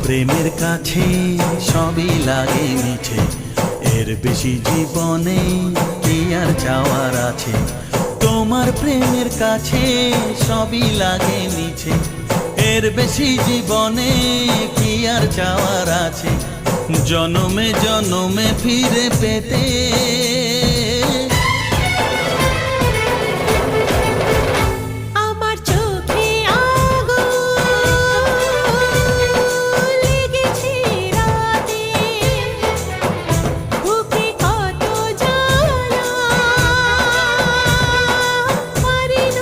প্রেমের কাছে সবই লাগে মিছে, এর বেশি জীবনে কি আর চাওয়ার আছে। তোমার প্রেমের কাছে সবই লাগে মিছে, এর বেশি জীবনে কি আর চাওয়ার আছে। জনমে জনমে ফিরে পেতে